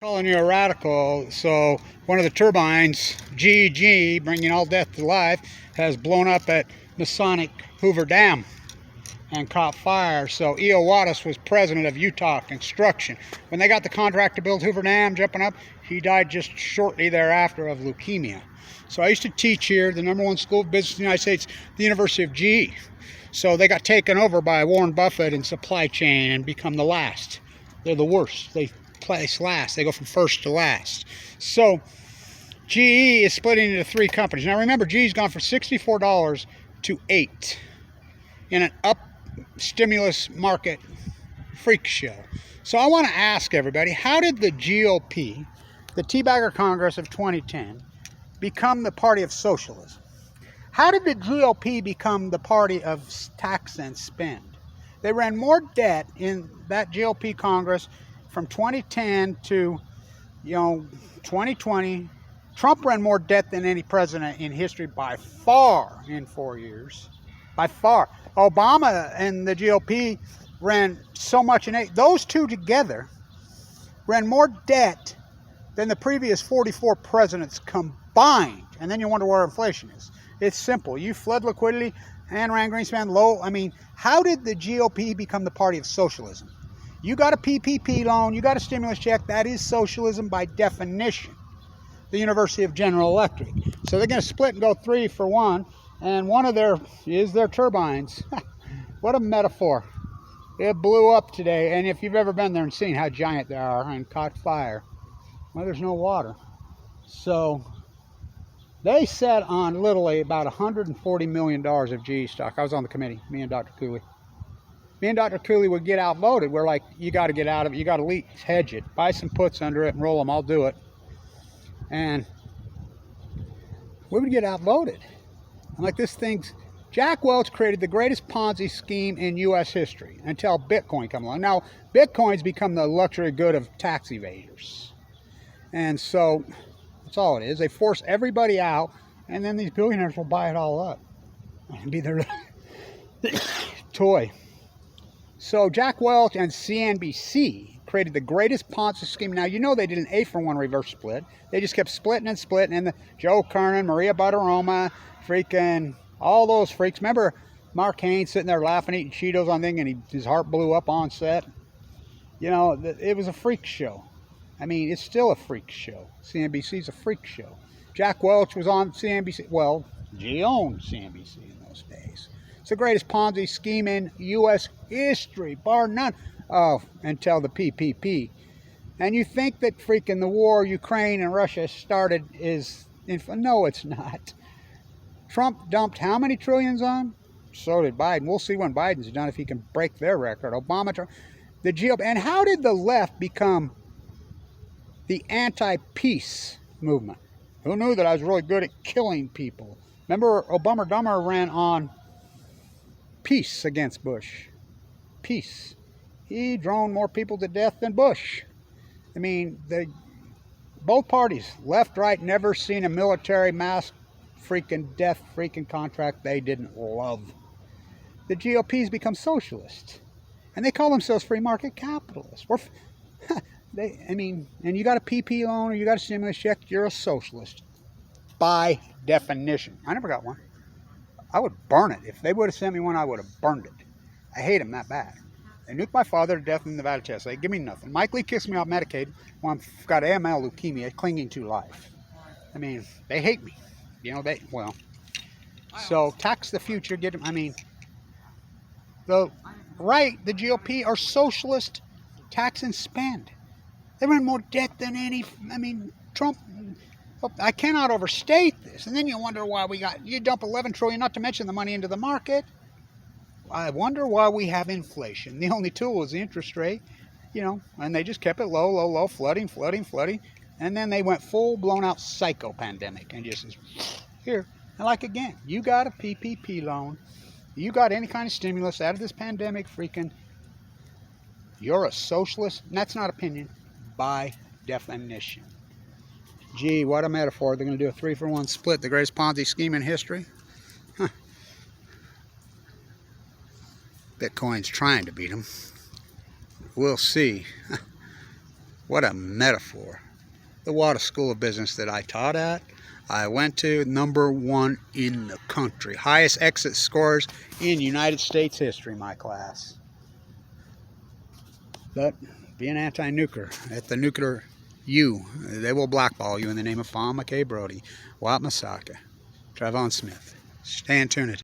Calling you a radical. So one of the turbines, GG, bringing all death to life, has blown up at Masonic Hoover Dam and caught fire. So E.O. Wattis was president of Utah Construction. When they got the contract to build Hoover Dam, jumping up, he died just shortly thereafter of leukemia. So I used to teach here, the #1 school of business in the United States, the University of GE. So they got taken over by Warren Buffett in supply chain and become the last. They're the worst. They place last. They go from first to last. So GE is splitting into 3 companies. Now remember, GE's gone from $64 to $8 in an up stimulus market freak show. So I want to ask everybody, how did the GOP, the Teabagger Congress of 2010, become the party of socialism? How did the GOP become the party of tax and spend? They ran more debt in that GOP Congress from 2010 to 2020. Trump ran more debt than any president in history by far in 4 years. By far. Obama and the GOP ran so much in 8. Those two together ran more debt than the previous 44 presidents combined. And then you wonder where inflation is. It's simple. You flood liquidity and ran Greenspan low. I mean, how did the GOP become the party of socialism? You got a PPP loan, you got a stimulus check, that is socialism by definition. The University of General Electric. So they're going to split and go 3 for 1, and one of their turbines. What a metaphor. It blew up today, and if you've ever been there and seen how giant they are and caught fire, well, there's no water. So they sat on literally about $140 million of GE stock. I was on the committee, me and Dr. Cooley. Me and Dr. Cooley would get outvoted. We're like, you got to get out of it. You got to hedge it. Buy some puts under it and roll them. I'll do it. And we would get outvoted. I'm like, this thing's... Jack Welch created the greatest Ponzi scheme in U.S. history until Bitcoin come along. Now, Bitcoin's become the luxury good of tax evaders. And so, that's all it is. They force everybody out, and then these billionaires will buy it all up. And be their toy. So Jack Welch and CNBC created the greatest Ponzi scheme. Now, you know they did an 8-for-1 reverse split. They just kept splitting and splitting. And Joe Kernan, Maria Bartiromo, freaking all those freaks. Remember Mark Haynes sitting there laughing, eating Cheetos on thing, and his heart blew up on set? You know, it was a freak show. I mean, it's still a freak show. CNBC's a freak show. Jack Welch was on CNBC. Well, G owned CNBC in those days. It's the greatest Ponzi scheme in U.S. history, bar none. Oh, until the PPP. And you think that freaking the war Ukraine and Russia started is... No, it's not. Trump dumped how many trillions on? So did Biden. We'll see when Biden's done if he can break their record. Obama, the GOP. And how did the left become the anti-peace movement? Who knew that I was really good at killing people? Remember, Obama Dummer ran on peace against Bush. Peace. He droned more people to death than Bush. I mean, both parties, left, right, never seen a military mass freaking death freaking contract they didn't love. The GOP's become socialist. And they call themselves free market capitalists. And you got a PP loan or you got a stimulus check, you're a socialist. By definition. I never got one. I would burn it. If they would have sent me one, I would have burned it. I hate them that bad. They nuked my father to death in the Nevada test. They give me nothing. Mike Lee kicks me off Medicaid when I've got AML leukemia clinging to life. I mean, they hate me. You know, so tax the future, get them. I mean, the right, the GOP are socialist, tax and spend. They run more debt than Trump. I cannot overstate this. And then you wonder why you dump $11 trillion, not to mention the money into the market. I wonder why we have inflation. The only tool is the interest rate, and they just kept it low, flooding. And then they went full blown out psycho pandemic and just here. And like again, you got a PPP loan, you got any kind of stimulus out of this pandemic, you're a socialist. And that's not opinion, by definition. Gee, what a metaphor. They're going to do a 3-for-1 split, the greatest Ponzi scheme in history. Huh. Bitcoin's trying to beat them. We'll see. What a metaphor. The Water School of Business that I taught at, I went to #1 in the country. Highest exit scores in United States history, my class. But being anti-nuclear, at the nuclear they will blackball you in the name of Fawn McKay Brody, Watt Masaka, Trayvon Smith. Stand tuned.